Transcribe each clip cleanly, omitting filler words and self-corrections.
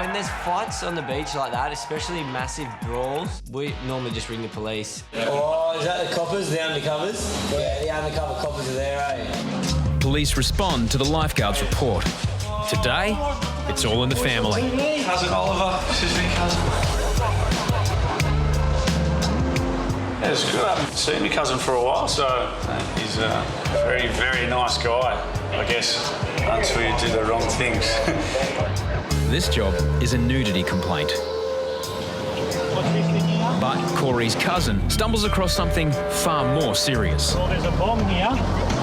When there's fights on the beach like that, especially massive brawls, we normally just ring the police. Oh, is that the coppers, the undercovers? Yeah, the undercover coppers are there, eh? Police respond to the lifeguards report. Today, it's all in the family. Cousin Oliver, this is my cousin. Yeah, it's good. I haven't seen my cousin for a while, so he's a very, very nice guy, I guess, until you do the wrong things. This job is a nudity complaint. But Corey's cousin stumbles across something far more serious. Well, there's a bomb here.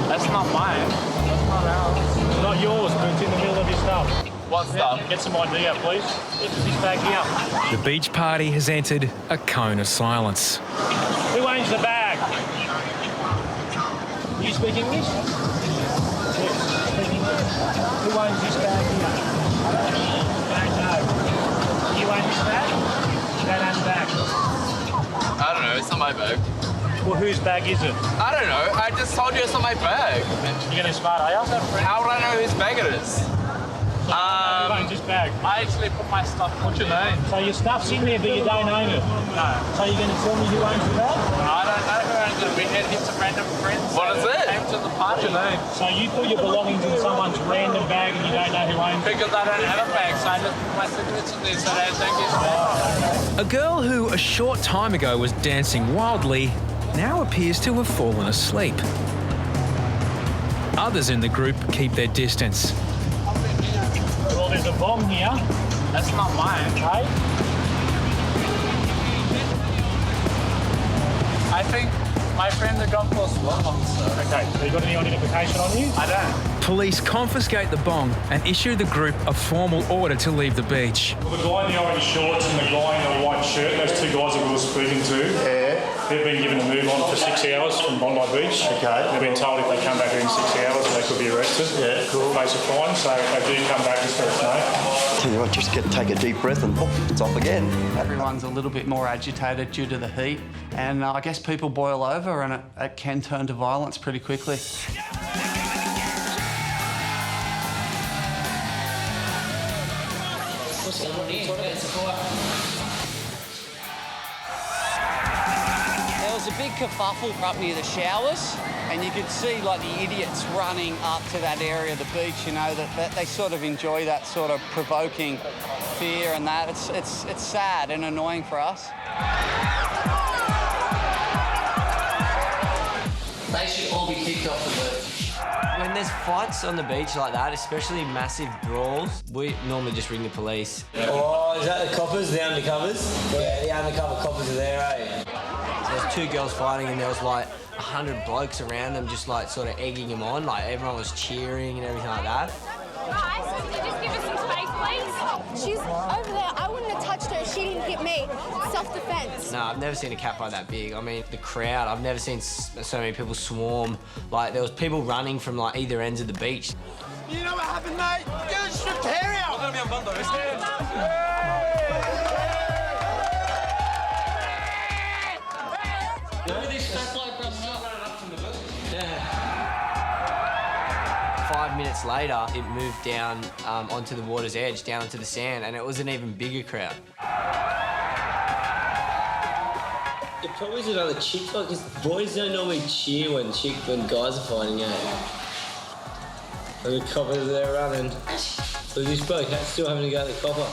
That's not mine. That's not ours. It's not yours, but it's in the middle of your stuff. What stuff? Get some idea, please. It's this bag here. The beach party has entered a cone of silence. Who owns the bag? You speak English? Yes, speak English. Who owns this bag here? I don't know. You own this bag? You don't own the bag. I don't know, it's not my bag. Well, whose bag is it? I don't know, I just told you it's not my bag. You're getting smart, are you? How would I know whose bag it is? Who owns this bag? I actually put my stuff. What's your name? So your stuff's in there, but you don't own it? No. So you're going to tell me who owns the bag? I don't know who owns it. We had hit some random friends. What is it? Came to the party. What's your name? So you put your belongings in someone's random bag and you don't know who owns it? Because I don't have a bag, so I just put my cigarettes in there so they don't get smashed. A girl who a short time ago was dancing wildly now appears to have fallen asleep. Others in the group keep their distance. Well, there's a bomb here. That's not mine. Okay? I think my friend the golf course was. Okay, so you got any identification on you? I don't. Police confiscate the bong and issue the group a formal order to leave the beach. Well, the guy in the orange shorts and the guy in the white shirt, those two guys that we were speaking to, they've been given a move on for 6 hours from Bondi Beach. Okay. They've been told if they come back within 6 hours, they could be arrested. Yeah, cool. Face a fine, so if they do come back, just let us know. Tell you what, just take a deep breath and poof, it's off again. Everyone's a little bit more agitated due to the heat, and I guess people boil over and it can turn to violence pretty quickly. There was a big kerfuffle up near the showers, and you could see like the idiots running up to that area of the beach. You know that they sort of enjoy that sort of provoking fear and that. It's sad and annoying for us. They should all be kicked off the beach. When there's fights on the beach like that, especially massive brawls, we normally just ring the police. Oh, is that the coppers, the undercovers? Yeah, the undercover coppers are there, eh? So there's two girls fighting and there was like 100 blokes around them just like sort of egging them on, like everyone was cheering and everything like that. Guys, can you just give us some space, please? She's over there. I wouldn't have touched her. She didn't hit me. Self-defense. No, I've never seen a cat fight that big. I mean, the crowd, I've never seen so many people swarm. Like, there was people running from, like, either ends of the beach. You know what happened, mate? Get a stripped hair out! I'm gonna be on Bondi, let's get it. Yeah. 5 minutes later, it moved down onto the water's edge, down onto the sand, and it was an even bigger crowd. It probably is another chick fight, because boys don't normally cheer when guys are fighting, eh? And the coppers are there running. So this bloke still having to go to the copper.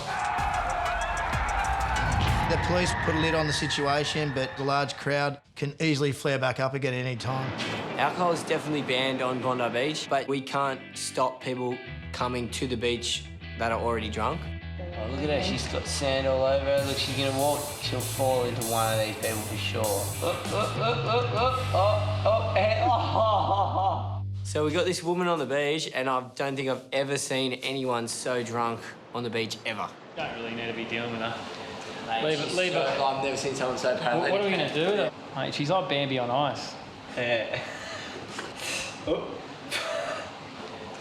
The police put a lid on the situation, but the large crowd can easily flare back up again at any time. Alcohol is definitely banned on Bondi Beach, but we can't stop people coming to the beach that are already drunk. Oh, look at her, she's got sand all over her. Look, she's gonna walk, she'll fall into one of these people for sure. So we got this woman on the beach, and I don't think I've ever seen anyone so drunk on the beach ever. Don't really need to be dealing with her. Mate, Leave it. I've never seen someone so paralytic. What are we going to do with her? Mate, she's like Bambi on ice. Yeah.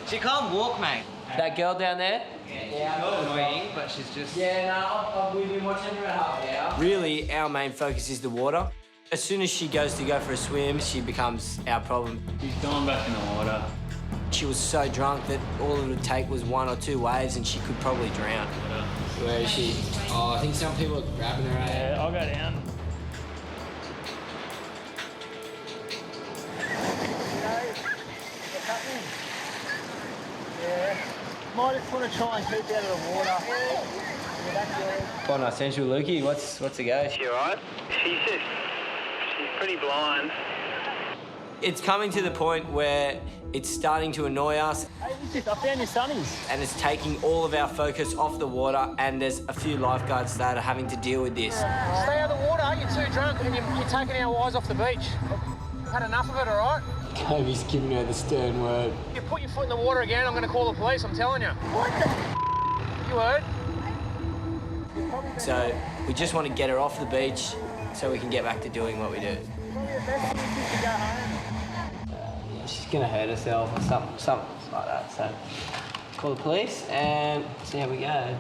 She can't walk, mate. That girl down there? Yeah, not annoying, but she's just... Yeah, no, we've been watching her for half an hour. Really, our main focus is the water. As soon as she goes to go for a swim, she becomes our problem. She's gone back in the water. She was so drunk that all it would take was 1 or 2 waves and she could probably drown. Where is she? Oh, I think some people are grabbing her. Yeah, I'll go down. Yeah. Might just want to try and keep out of the water. Bondi Central, Lukey, what's the go? She alright? She's pretty blind. It's coming to the point where it's starting to annoy us. Hey, I found your sunnies. And it's taking all of our focus off the water, and there's a few lifeguards that are having to deal with this. Stay out of the water, you're too drunk and you're taking our eyes off the beach. I've had enough of it, alright? Kobe's giving her the stern word. You put your foot in the water again, I'm going to call the police, I'm telling you. What the You heard? So we just want to get her off the beach so we can get back to doing what we do. Yeah, she's going to hurt herself or something like that. So call the police and see how we go.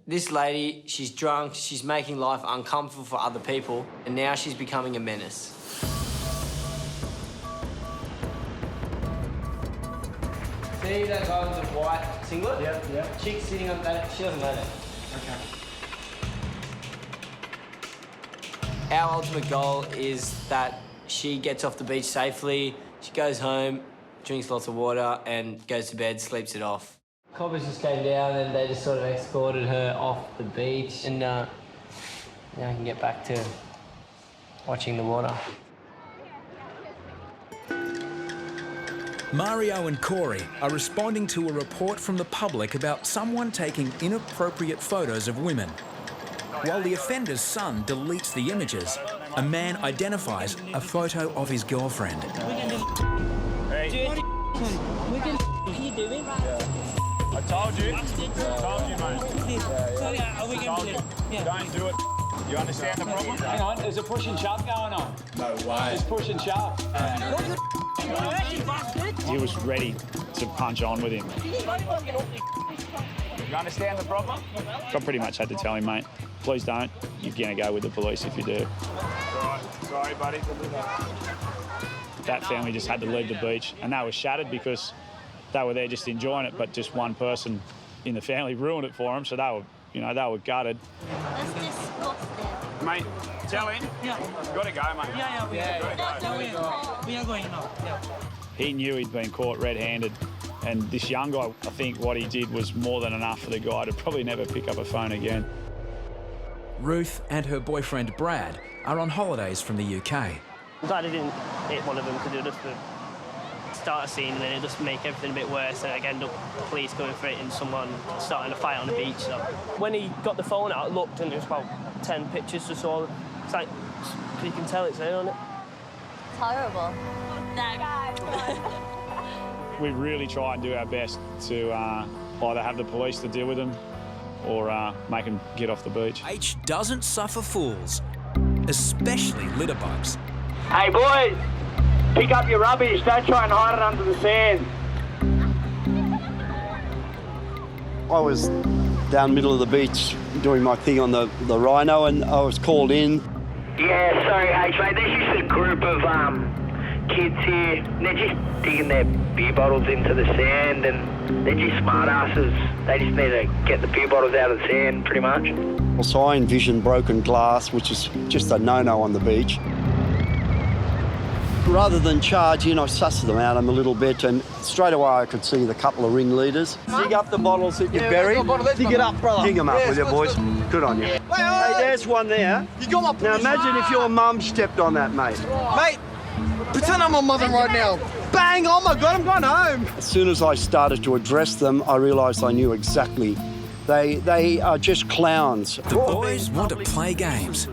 This lady, she's drunk, she's making life uncomfortable for other people, and now she's becoming a menace. See that guy with the white singlet? Yeah. Chick sitting on that, she doesn't know that. Okay. Our ultimate goal is that she gets off the beach safely, she goes home, drinks lots of water, and goes to bed, sleeps it off. Coppers just came down and they just sort of escorted her off the beach, and now I can get back to watching the water. Mario and Corey are responding to a report from the public about someone taking inappropriate photos of women. While the offender's son deletes the images, a man identifies a photo of his girlfriend. Hey. What are you doing? I told you. Mate. Don't do it. You understand the problem? Hang on, there's a push and shove going on. No way. There's push and shove. He was ready to punch on with him. You understand the problem? I pretty much had to tell him, mate, please don't. You're going to go with the police if you do. Right. Sorry, buddy. That family just had to leave the beach, and they were shattered because they were there just enjoying it, but just one person in the family ruined it for them, so they were gutted. That's disgusting. Mate, tell him. Yeah. Got to go, mate. Yeah, we are going now. Yeah. He knew he'd been caught red-handed, and this young guy, I think what he did was more than enough for the guy to probably never pick up a phone again. Ruth and her boyfriend Brad are on holidays from the UK. I'm glad I didn't hit one of them because it would just start a scene and then it just make everything a bit worse, and again, end up police going for it and someone starting a fight on the beach. So when he got the phone out, I looked and it was about 10 pictures or so. It's like, you can tell it's there on it. It's horrible. We really try and do our best to either have the police to deal with them or make them get off the beach. H doesn't suffer fools, especially litterbugs. Hey boys, pick up your rubbish, don't try and hide it under the sand. I was down middle of the beach doing my thing on the rhino, and I was called in. Yeah, sorry, H, mate. There's just a group of kids here. And they're just digging their beer bottles into the sand, and they're just smart asses. They just need to get the beer bottles out of the sand, pretty much. So I envisioned broken glass, which is just a no-no on the beach. Rather than charge in, I sussed them out a little bit, and straight away I could see the couple of ringleaders. Dig up the bottles that you buried. Dig it up, brother. Dig them up with you, boys. Good on you. Hey, there's one there. You got my Now imagine if your mum stepped on that, mate. Mate, pretend I'm my mother right now. Bang! Oh my God, I'm going home. As soon as I started to address them, I realised I knew exactly. They are just clowns. The boys want to play games.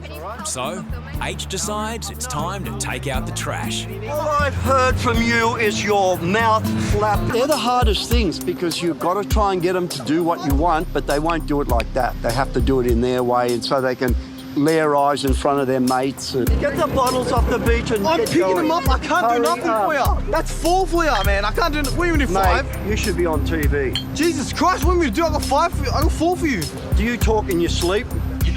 So, H decides it's time to take out the trash. All I've heard from you is your mouth flap. They're the hardest things because you've got to try and get them to do what you want, but they won't do it like that. They have to do it in their way, and so they can layer eyes in front of their mates. And get the bottles off the beach and I'm get picking going. them up. I can't do nothing for you. That's 4 for you, man. I can't do it. What do you do, 5? Mate, you should be on TV. Jesus Christ, what do you do? I got 5 for you. I got 4 for you. Do you talk in your sleep?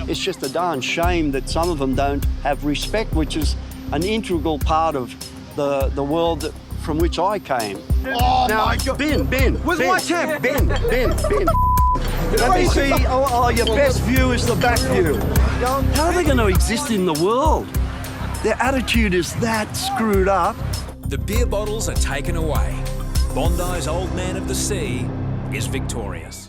It's just a darn shame that some of them don't have respect, which is an integral part of the world from which I came. Oh now, my God. Ben. Where's my temp? Ben. Let me see. Oh, your best view is the back view. How are they going to exist in the world? Their attitude is that screwed up. The beer bottles are taken away. Bondi's old man of the sea is victorious.